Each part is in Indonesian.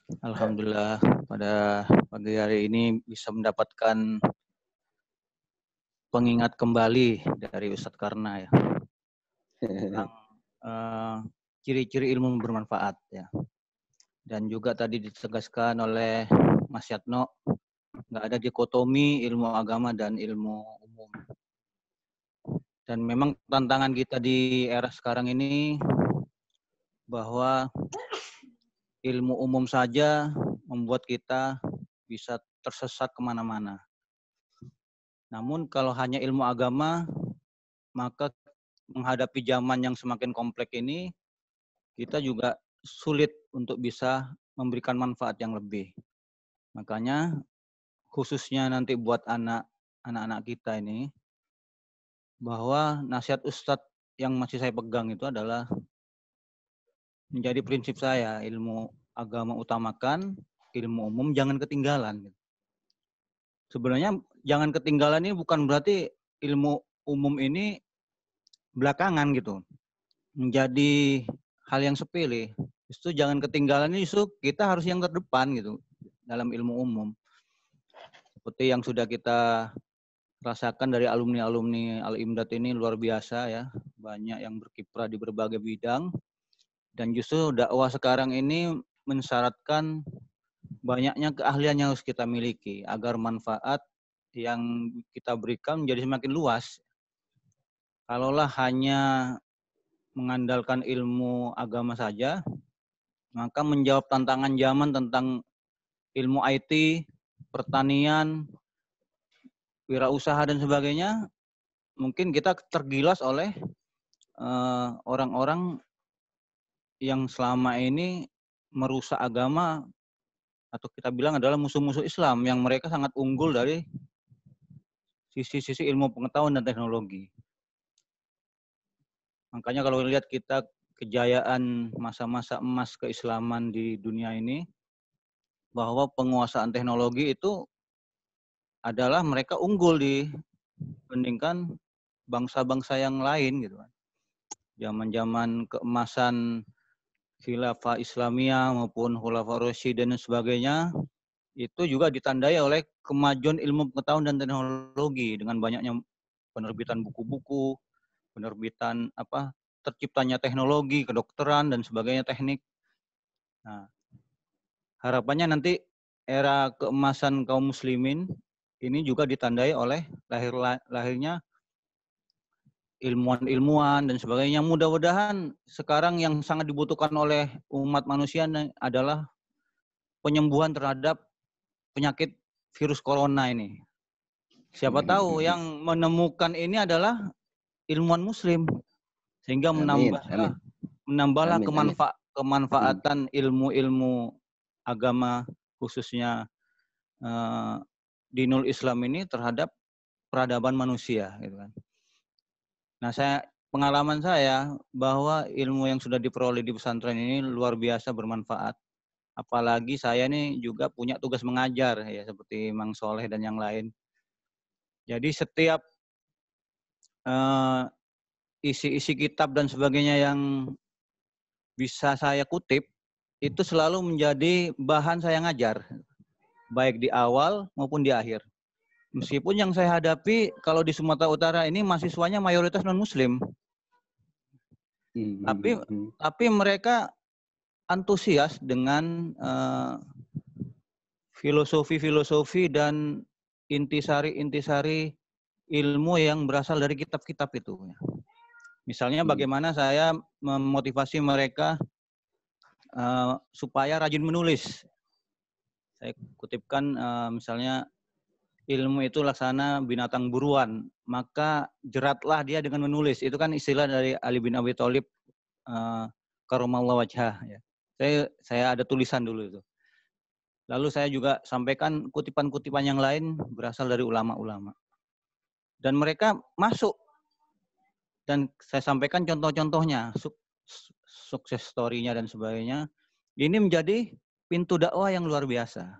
Alhamdulillah pada pagi hari ini bisa mendapatkan pengingat kembali dari Ustadz Karna ya tentang ciri-ciri ilmu bermanfaat ya. Dan juga tadi ditegaskan oleh Mas Yatno, nggak ada dikotomi ilmu agama dan ilmu umum. Dan memang tantangan kita di era sekarang ini bahwa ilmu umum saja membuat kita bisa tersesat kemana-mana. Namun kalau hanya ilmu agama, maka menghadapi zaman yang semakin kompleks ini, kita juga sulit untuk bisa memberikan manfaat yang lebih. Makanya khususnya nanti buat anak-anak kita ini, bahwa nasihat Ustadz yang masih saya pegang itu adalah menjadi prinsip saya, ilmu agama utamakan, ilmu umum jangan ketinggalan. Sebenarnya jangan ketinggalan ini bukan berarti ilmu umum ini belakangan gitu, menjadi hal yang sepele. Justru jangan ketinggalan ini, justru kita harus yang terdepan gitu dalam ilmu umum. Seperti yang sudah kita rasakan dari alumni-alumni Al-Imdad ini luar biasa ya, banyak yang berkiprah di berbagai bidang. Dan justru dakwah sekarang ini mensyaratkan banyaknya keahlian yang harus kita miliki agar manfaat yang kita berikan menjadi semakin luas. Kalaulah hanya mengandalkan ilmu agama saja, maka menjawab tantangan zaman tentang ilmu IT, pertanian, wirausaha dan sebagainya, mungkin kita tergilas oleh orang-orang yang selama ini merusak agama, atau kita bilang adalah musuh-musuh Islam yang mereka sangat unggul dari sisi-sisi ilmu pengetahuan dan teknologi. Makanya kalau lihat kita kejayaan masa-masa emas keislaman di dunia ini, bahwa penguasaan teknologi itu adalah mereka unggul dibandingkan bangsa-bangsa yang lain gitu kan. Zaman-zaman keemasan khilafah Islamiyah maupun khulafah Rasyidin dan sebagainya, itu juga ditandai oleh kemajuan ilmu pengetahuan dan teknologi dengan banyaknya penerbitan buku-buku, penerbitan terciptanya teknologi, kedokteran dan sebagainya, teknik. Nah, harapannya nanti era keemasan kaum muslimin ini juga ditandai oleh lahirnya ilmuwan-ilmuwan dan sebagainya. Mudah-mudahan sekarang yang sangat dibutuhkan oleh umat manusia adalah penyembuhan terhadap penyakit virus corona ini. Siapa tahu yang menemukan ini adalah ilmuwan muslim, sehingga menambahlah kemanfaatan ilmu-ilmu agama, khususnya dinul Islam ini terhadap peradaban manusia gitu kan. Nah, pengalaman saya bahwa ilmu yang sudah diperoleh di pesantren ini luar biasa bermanfaat. Apalagi saya ini juga punya tugas mengajar ya, seperti Mang Soleh dan yang lain. Jadi setiap isi-isi kitab dan sebagainya yang bisa saya kutip itu selalu menjadi bahan saya ngajar, baik di awal maupun di akhir. Meskipun yang saya hadapi kalau di Sumatera Utara ini mahasiswanya mayoritas non-muslim. Tapi mereka antusias dengan filosofi-filosofi dan intisari-intisari ilmu yang berasal dari kitab-kitab itu. Misalnya bagaimana saya memotivasi mereka supaya rajin menulis. Saya kutipkan misalnya, ilmu itu laksana binatang buruan, maka jeratlah dia dengan menulis. Itu kan istilah dari Ali bin Abi Thalib, karamallahu wajhah. Ya. Saya ada tulisan dulu itu. Lalu saya juga sampaikan kutipan-kutipan yang lain berasal dari ulama-ulama. Dan mereka masuk. Dan saya sampaikan contoh-contohnya, sukses story-nya dan sebagainya. Ini menjadi pintu dakwah yang luar biasa.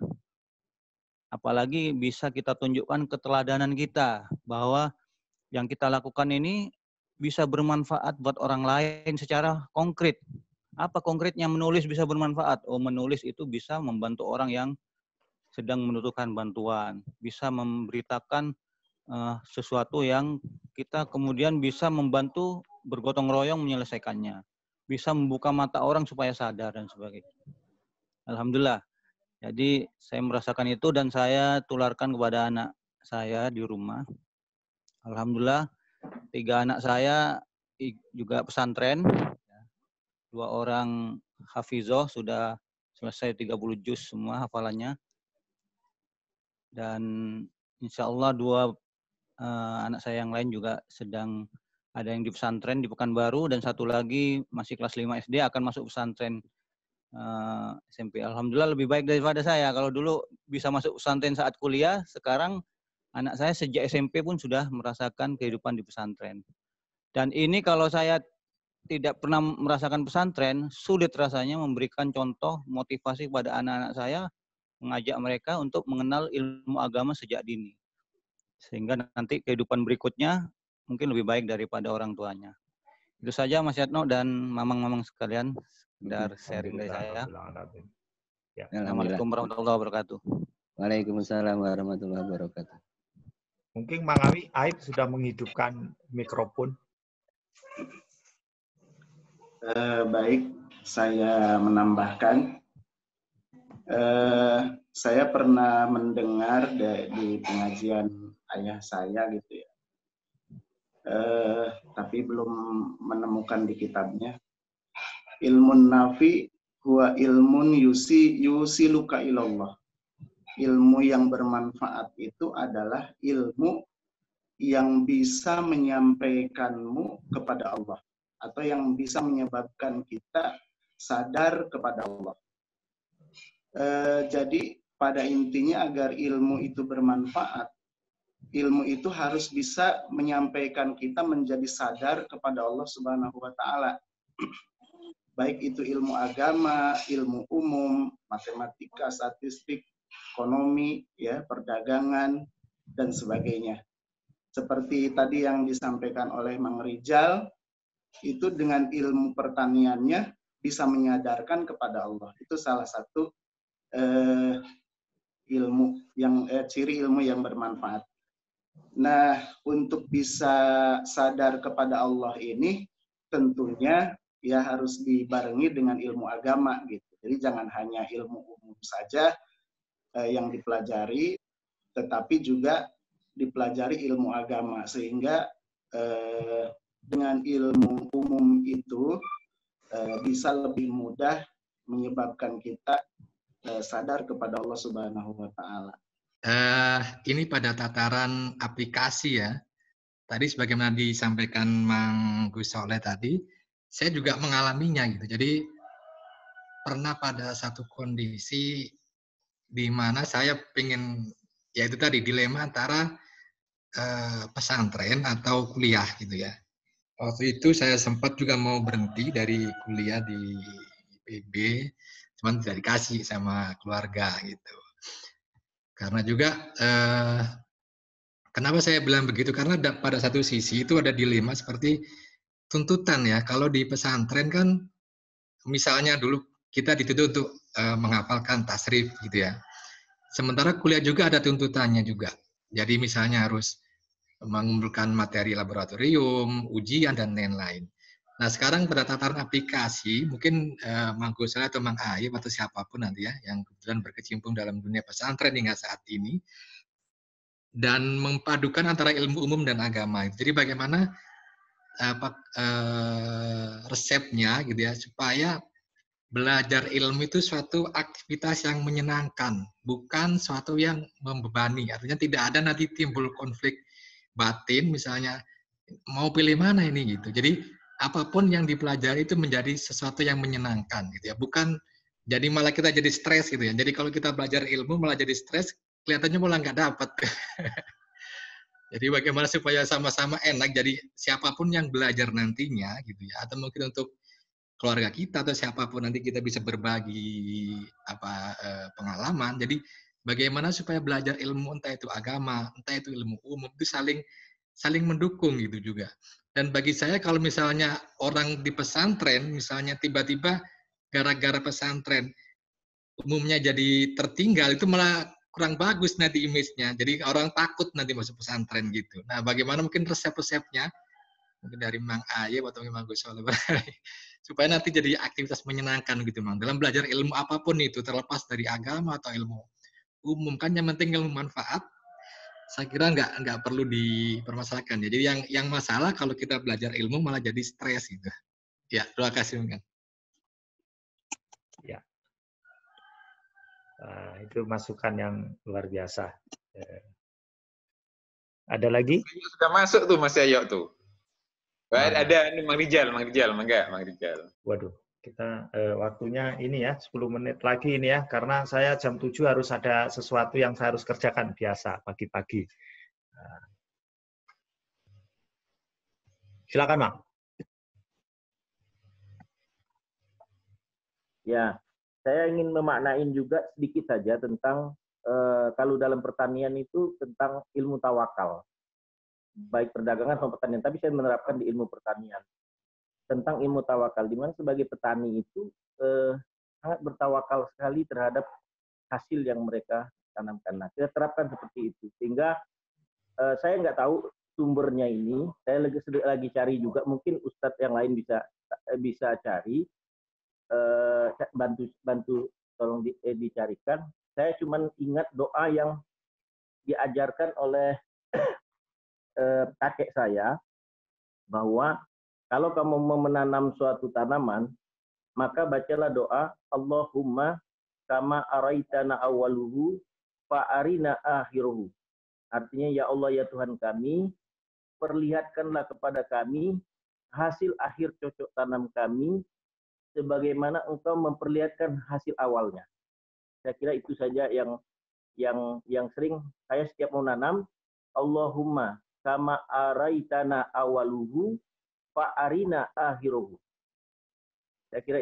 Apalagi bisa kita tunjukkan keteladanan kita bahwa yang kita lakukan ini bisa bermanfaat buat orang lain secara konkret. Apa konkretnya menulis bisa bermanfaat? Oh, menulis itu bisa membantu orang yang sedang membutuhkan bantuan, bisa memberitakan sesuatu yang kita kemudian bisa membantu bergotong royong menyelesaikannya. Bisa membuka mata orang supaya sadar dan sebagainya. Alhamdulillah. Jadi saya merasakan itu dan saya tularkan kepada anak saya di rumah. Alhamdulillah 3 anak saya juga pesantren. 2 orang hafizah sudah selesai 30 juz semua hafalannya. Dan insya Allah 2 anak saya yang lain juga sedang ada yang di pesantren di Pekanbaru dan satu lagi masih kelas 5 SD akan masuk pesantren SMP. Alhamdulillah lebih baik daripada saya. Kalau dulu bisa masuk pesantren saat kuliah, sekarang anak saya sejak SMP pun sudah merasakan kehidupan di pesantren. Dan ini kalau saya tidak pernah merasakan pesantren, sulit rasanya memberikan contoh motivasi kepada anak-anak saya, mengajak mereka untuk mengenal ilmu agama sejak dini. Sehingga nanti kehidupan berikutnya mungkin lebih baik daripada orang tuanya. Itu saja Mas Yatno dan mamang-mamang sekalian, sekedar sharing dari saya. Ya. Assalamualaikum warahmatullahi wabarakatuh. Waalaikumsalam warahmatullahi wabarakatuh. Mungkin Mang Aib sudah menghidupkan mikrofon. Baik, saya menambahkan. Saya pernah mendengar di pengajian ayah saya gitu ya. Tapi belum menemukan di kitabnya. Ilmun nafi huwa ilmun yusiluka ilallah. Ilmu yang bermanfaat itu adalah ilmu yang bisa menyampaikanmu kepada Allah atau yang bisa menyebabkan kita sadar kepada Allah. Jadi pada intinya agar ilmu itu bermanfaat, ilmu itu harus bisa menyampaikan kita menjadi sadar kepada Allah Subhanahu wa taala. Baik itu ilmu agama, ilmu umum, matematika, statistik, ekonomi, ya, perdagangan dan sebagainya. Seperti tadi yang disampaikan oleh Mang Rijal, itu dengan ilmu pertaniannya bisa menyadarkan kepada Allah. Itu salah satu ciri ilmu yang bermanfaat. Nah, untuk bisa sadar kepada Allah ini tentunya ya harus dibarengi dengan ilmu agama gitu. Jadi jangan hanya ilmu umum saja yang dipelajari, tetapi juga dipelajari ilmu agama sehingga dengan ilmu umum itu bisa lebih mudah menyebabkan kita sadar kepada Allah Subhanahu wa taala. Ini pada tataran aplikasi ya. Tadi sebagaimana disampaikan Mang Gus Soleh tadi, saya juga mengalaminya gitu. Jadi pernah pada satu kondisi di mana saya pengen, ya itu tadi dilema antara pesantren atau kuliah gitu ya. Waktu itu saya sempat juga mau berhenti dari kuliah di IPB, cuman tidak dikasih sama keluarga gitu. Karena juga kenapa saya bilang begitu? Karena pada satu sisi itu ada dilema seperti tuntutan ya. Kalau di pesantren kan misalnya dulu kita dituntut untuk menghafalkan tasrif gitu ya. Sementara kuliah juga ada tuntutannya juga. Jadi misalnya harus mengumpulkan materi laboratorium, ujian dan lain-lain. Nah sekarang pada tataran aplikasi, mungkin Mang Gus atau Mang Aib atau siapapun nanti ya yang kebetulan berkecimpung dalam dunia pesantren hingga saat ini, dan mempadukan antara ilmu umum dan agama. Jadi bagaimana resepnya gitu ya supaya belajar ilmu itu suatu aktivitas yang menyenangkan, bukan suatu yang membebani. Artinya tidak ada nanti timbul konflik batin misalnya mau pilih mana ini gitu. Jadi apapun yang dipelajari itu menjadi sesuatu yang menyenangkan gitu ya. Bukan jadi malah kita jadi stres gitu ya. Jadi kalau kita belajar ilmu malah jadi stres, kelihatannya malah nggak dapat. Jadi bagaimana supaya sama-sama enak. Jadi siapapun yang belajar nantinya gitu ya, atau mungkin untuk keluarga kita atau siapapun nanti kita bisa berbagi pengalaman. Jadi bagaimana supaya belajar ilmu entah itu agama, entah itu ilmu umum itu saling saling mendukung gitu juga. Dan bagi saya kalau misalnya orang di pesantren, misalnya tiba-tiba gara-gara pesantren umumnya jadi tertinggal, itu malah kurang bagus nanti image-nya. Jadi orang takut nanti masuk pesantren gitu. Nah, bagaimana mungkin resep-resepnya? Mungkin dari Mang Ayub atau Mang Gus Soleh, supaya nanti jadi aktivitas menyenangkan gitu, Mang. Dalam belajar ilmu apapun itu, terlepas dari agama atau ilmu umum, kan yang penting ilmu manfaat. Saya kira nggak perlu dipermasalahkan. Jadi yang masalah kalau kita belajar ilmu malah jadi stres gitu. Ya, terima kasih, Mang. Ya. Itu masukan yang luar biasa. Ada lagi? Sudah masuk tuh Mas Yayo tuh. Mana? Ada ini Mang Rijal, mangga, Mang Rijal. Waduh, kita waktunya ini ya, 10 menit lagi ini ya, karena saya jam 7 harus ada sesuatu yang saya harus kerjakan biasa pagi-pagi. Silakan, Mang. Ya, saya ingin memaknain juga sedikit saja tentang kalau dalam pertanian itu tentang ilmu tawakal. Baik perdagangan maupun pertanian, tapi saya menerapkan di ilmu pertanian. Tentang ilmu tawakal, di mana sebagai petani itu sangat bertawakal sekali terhadap hasil yang mereka tanamkan. Nah, kita terapkan seperti itu. Sehingga saya nggak tahu sumbernya ini, saya lagi cari juga, mungkin Ustadz yang lain bisa cari, bantu tolong dicarikan. Saya cuma ingat doa yang diajarkan oleh kakek saya, bahwa kalau kamu mau menanam suatu tanaman, maka bacalah doa Allahumma kama araitana awaluhu fa'arina akhiruhu. Artinya, ya Allah ya Tuhan kami, perlihatkanlah kepada kami hasil akhir cocok tanam kami sebagaimana Engkau memperlihatkan hasil awalnya. Saya kira itu saja yang sering saya setiap mau nanam, Allahumma kama araitana awaluhu fa'arina akhiruhu. Saya kira